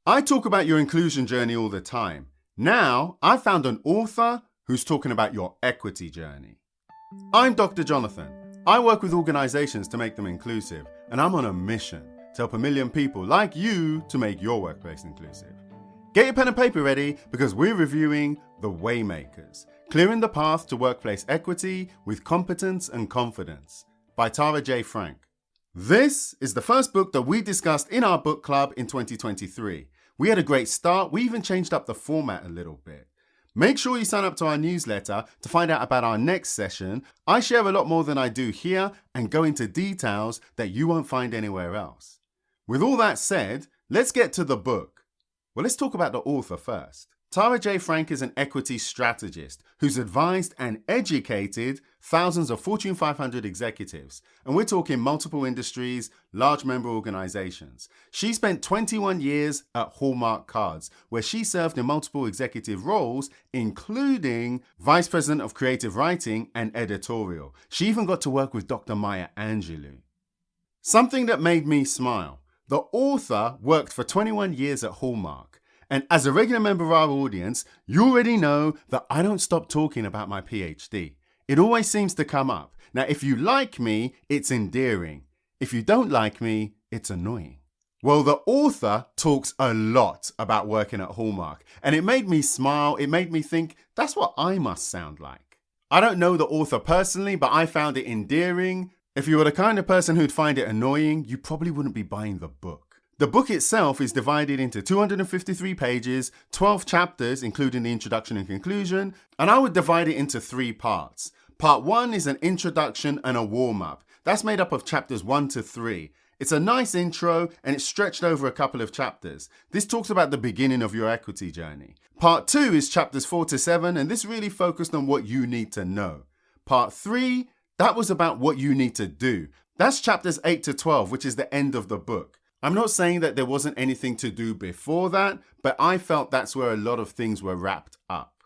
I talk about your inclusion journey all the time. Now, I found an author who's talking about your equity journey. I'm Dr. Jonathan. I work with organizations to make them inclusive, and I'm on a mission to help 1 million people like you to make your workplace inclusive. Get your pen and paper ready because we're reviewing The Waymakers, Clearing the Path to Workplace Equity with Competence and Confidence by Tara J. Frank. This is the first book that we discussed in our book club in 2023. We had a great start. We even changed up the format a little bit. Make sure you sign up to our newsletter to find out about our next session. I share a lot more than I do here and go into details that you won't find anywhere else. With all that said, let's get to the book. Well, let's talk about the author first. Tara J. Frank is an equity strategist who's advised and educated thousands of Fortune 500 executives. And we're talking multiple industries, large member organizations. She spent 21 years at Hallmark Cards, where she served in multiple executive roles, including Vice President of Creative Writing and Editorial. She even got to work with Dr. Maya Angelou. Something that made me smile. The author worked for 21 years at Hallmark. And as a regular member of our audience, you already know that I don't stop talking about my PhD. It always seems to come up. Now, if you like me, it's endearing. If you don't like me, it's annoying. Well, the author talks a lot about working at Hallmark, and it made me smile. It made me think, that's what I must sound like. I don't know the author personally, but I found it endearing. If you were the kind of person who'd find it annoying, you probably wouldn't be buying the book. The book itself is divided into 253 pages, 12 chapters, including the introduction and conclusion, and I would divide it into 3 parts. Part 1 is an introduction and a warm-up. That's made up of chapters 1 to 3. It's a nice intro, and it's stretched over a couple of chapters. This talks about the beginning of your equity journey. Part 2 is chapters 4 to 7, and this really focused on what you need to know. Part 3, that was about what you need to do. That's chapters 8 to 12, which is the end of the book. I'm not saying that there wasn't anything to do before that, but I felt that's where a lot of things were wrapped up.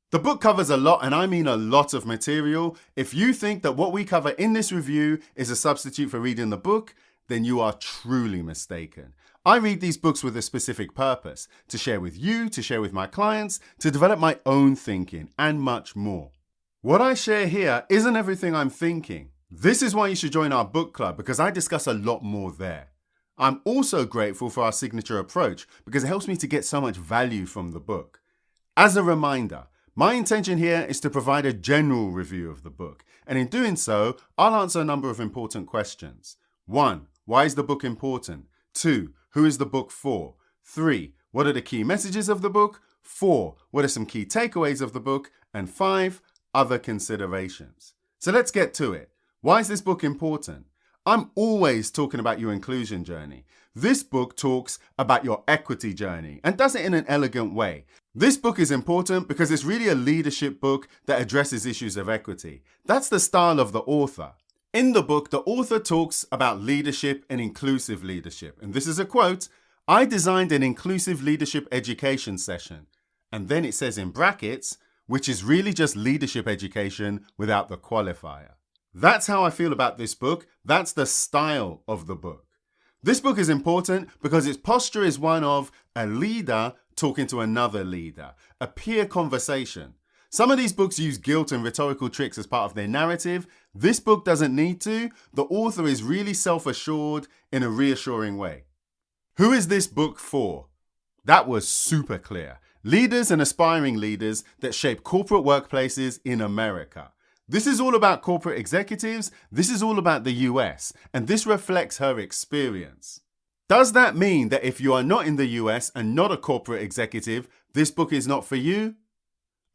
The book covers a lot, and I mean a lot of material. If you think that what we cover in this review is a substitute for reading the book, then you are truly mistaken. I read these books with a specific purpose, to share with you, to share with my clients, to develop my own thinking, and much more. What I share here isn't everything I'm thinking. This is why you should join our book club, because I discuss a lot more there. I'm also grateful for our signature approach because it helps me to get so much value from the book. As a reminder, my intention here is to provide a general review of the book, and in doing so, I'll answer a number of important questions. 1. Why is the book important? 2. Who is the book for? 3. What are the key messages of the book? 4. What are some key takeaways of the book? And 5. Other considerations. So let's get to it. Why is this book important? I'm always talking about your inclusion journey. This book talks about your equity journey and does it in an elegant way. This book is important because it's really a leadership book that addresses issues of equity. That's the style of the author. In the book, the author talks about leadership and inclusive leadership. And this is a quote, "I designed an inclusive leadership education session." And then it says in brackets, which is really just leadership education without the qualifier. That's how I feel about this book. That's the style of the book. This book is important because its posture is one of a leader talking to another leader, a peer conversation. Some of these books use guilt and rhetorical tricks as part of their narrative. This book doesn't need to. The author is really self-assured in a reassuring way. Who is this book for? That was super clear. Leaders and aspiring leaders that shape corporate workplaces in America. This is all about corporate executives, this is all about the US, and this reflects her experience. Does that mean that if you are not in the US and not a corporate executive, this book is not for you?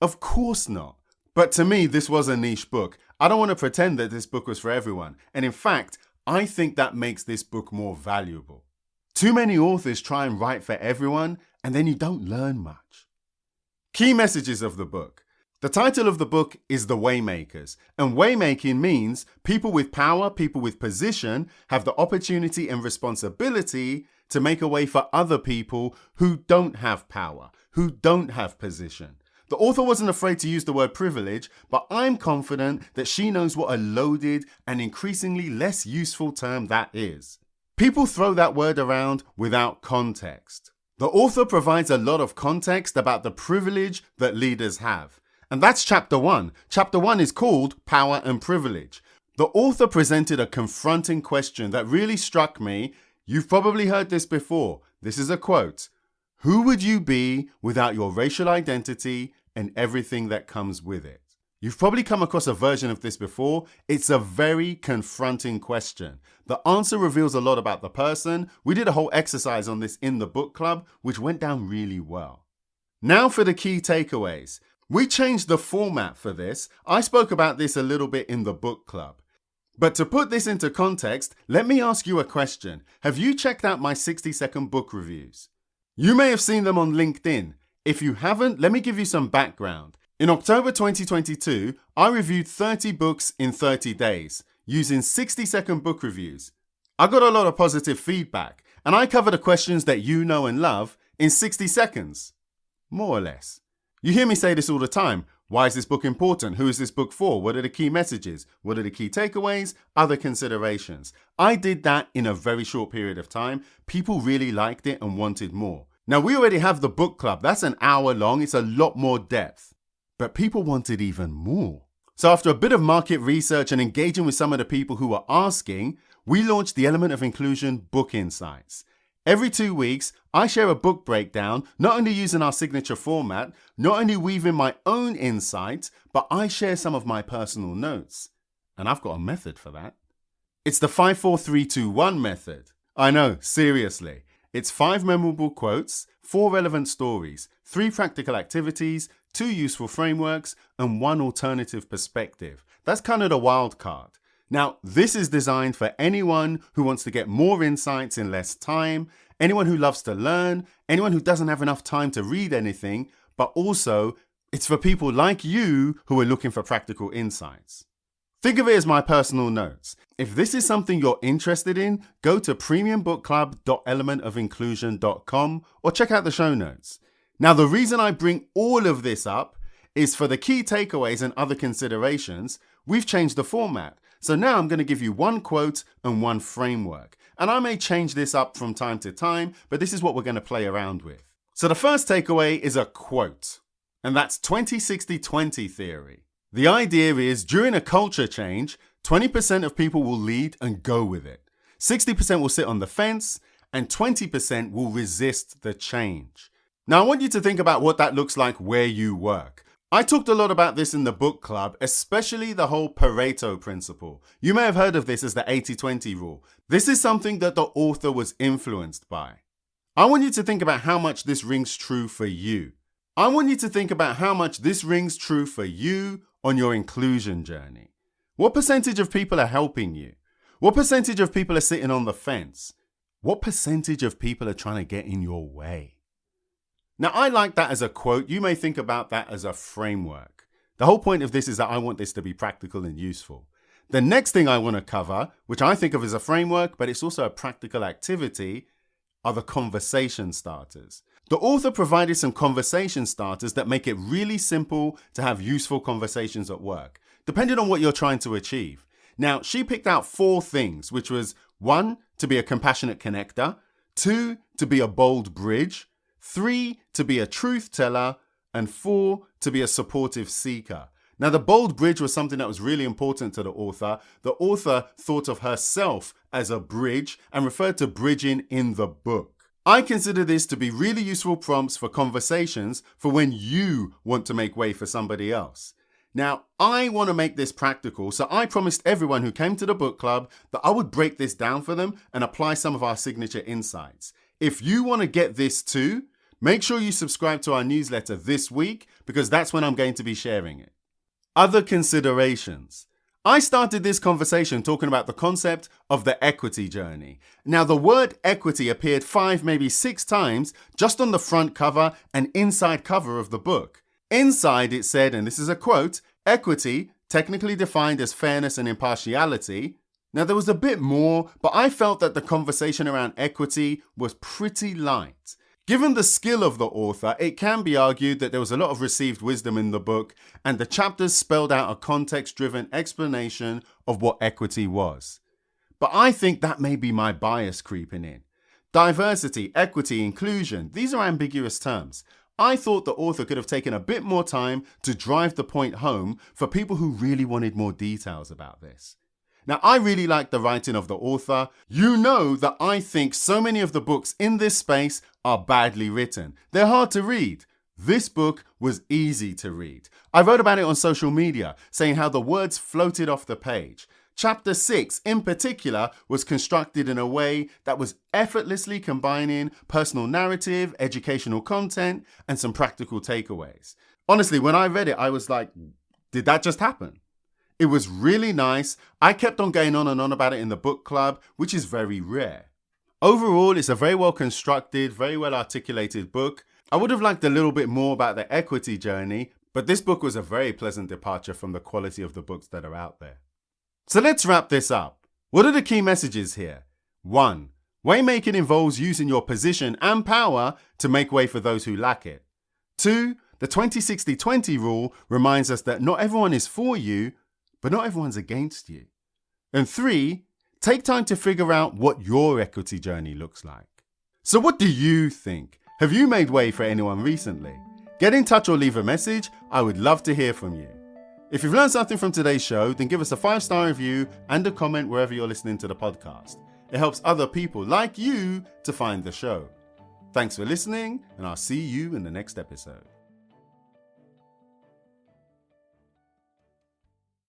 Of course not. But to me, this was a niche book. I don't want to pretend that this book was for everyone. And in fact, I think that makes this book more valuable. Too many authors try and write for everyone, and then you don't learn much. Key messages of the book. The title of the book is The Waymakers, and waymaking means people with power, people with position have the opportunity and responsibility to make a way for other people who don't have power, who don't have position. The author wasn't afraid to use the word privilege, but I'm confident that she knows what a loaded and increasingly less useful term that is. People throw that word around without context. The author provides a lot of context about the privilege that leaders have. And that's chapter 1. Chapter 1 is called Power and Privilege. The author presented a confronting question that really struck me. You've probably heard this before. This is a quote. Who would you be without your racial identity and everything that comes with it? You've probably come across a version of this before. It's a very confronting question. The answer reveals a lot about the person. We did a whole exercise on this in the book club, which went down really well. Now for the key takeaways. We changed the format for this. I spoke about this a little bit in the book club. But to put this into context, let me ask you a question. Have you checked out my 60-second book reviews? You may have seen them on LinkedIn. If you haven't, let me give you some background. In October 2022, I reviewed 30 books in 30 days using 60-second book reviews. I got a lot of positive feedback, and I covered the questions that you know and love in 60 seconds. More or less. You hear me say this all the time. Why is this book important? Who is this book for? What are the key messages? What are the key takeaways? Other considerations. I did that in a very short period of time. People really liked it and wanted more. Now, we already have the book club. That's an hour long. It's a lot more depth. But people wanted even more. So after a bit of market research and engaging with some of the people who were asking, we launched the Element of Inclusion Book Insights. Every 2 weeks, I share a book breakdown, not only using our signature format, not only weaving my own insights, but I share some of my personal notes. And I've got a method for that. It's the 5-4-3-2-1 method. I know, seriously. It's 5 memorable quotes, 4 relevant stories, 3 practical activities, 2 useful frameworks, and 1 alternative perspective. That's kind of the wild card. Now, this is designed for anyone who wants to get more insights in less time, anyone who loves to learn, anyone who doesn't have enough time to read anything, but also it's for people like you who are looking for practical insights. Think of it as my personal notes. If this is something you're interested in, go to premiumbookclub.elementafinclusion.com or check out the show notes. Now, the reason I bring all of this up is for the key takeaways and other considerations, we've changed the format. So now I'm going to give you 1 quote and 1 framework. And I may change this up from time to time, but this is what we're going to play around with. So the first takeaway is a quote, and that's 20-60-20 theory. The idea is during a culture change, 20% of people will lead and go with it. 60% will sit on the fence, and 20% will resist the change. Now I want you to think about what that looks like where you work. I talked a lot about this in the book club, especially the whole Pareto principle. You may have heard of this as the 80-20 rule. This is something that the author was influenced by. I want you to think about how much this rings true for you. I want you to think about how much this rings true for you on your inclusion journey. What percentage of people are helping you? What percentage of people are sitting on the fence? What percentage of people are trying to get in your way? Now, I like that as a quote. You may think about that as a framework. The whole point of this is that I want this to be practical and useful. The next thing I want to cover, which I think of as a framework, but it's also a practical activity, are the conversation starters. The author provided some conversation starters that make it really simple to have useful conversations at work, depending on what you're trying to achieve. Now, she picked out 4 things, which was 1, to be a compassionate connector, 2, to be a bold bridge, 3, to be a truth teller, and 4, to be a supportive seeker. Now, the bold bridge was something that was really important to the author. The author thought of herself as a bridge and referred to bridging in the book. I consider this to be really useful prompts for conversations for when you want to make way for somebody else. Now, I want to make this practical, so I promised everyone who came to the book club that I would break this down for them and apply some of our signature insights. If you want to get this too, make sure you subscribe to our newsletter this week because that's when I'm going to be sharing it. Other considerations. I started this conversation talking about the concept of the equity journey. Now, the word equity appeared 5, maybe 6 times just on the front cover and inside cover of the book. Inside it said, and this is a quote, equity, technically defined as fairness and impartiality. Now, there was a bit more, but I felt that the conversation around equity was pretty light. Given the skill of the author, it can be argued that there was a lot of received wisdom in the book, and the chapters spelled out a context-driven explanation of what equity was. But I think that may be my bias creeping in. Diversity, equity, inclusion, these are ambiguous terms. I thought the author could have taken a bit more time to drive the point home for people who really wanted more details about this. Now, I really like the writing of the author. You know that I think so many of the books in this space are badly written. They're hard to read. This book was easy to read. I wrote about it on social media, saying how the words floated off the page. Chapter 6, in particular, was constructed in a way that was effortlessly combining personal narrative, educational content, and some practical takeaways. Honestly, when I read it, I was like, did that just happen? It was really nice. I kept on going on and on about it in the book club, which is very rare. Overall, it's a very well constructed, very well articulated book. I would have liked a little bit more about the equity journey, but this book was a very pleasant departure from the quality of the books that are out there. So let's wrap this up. What are the key messages here? 1. Waymaking involves using your position and power to make way for those who lack it. 2. The 20-60-20 rule reminds us that not everyone is for you, but not everyone's against you. And 3. Take time to figure out what your equity journey looks like. So what do you think? Have you made way for anyone recently? Get in touch or leave a message. I would love to hear from you. If you've learned something from today's show, then give us a 5-star review and a comment wherever you're listening to the podcast. It helps other people like you to find the show. Thanks for listening, and I'll see you in the next episode.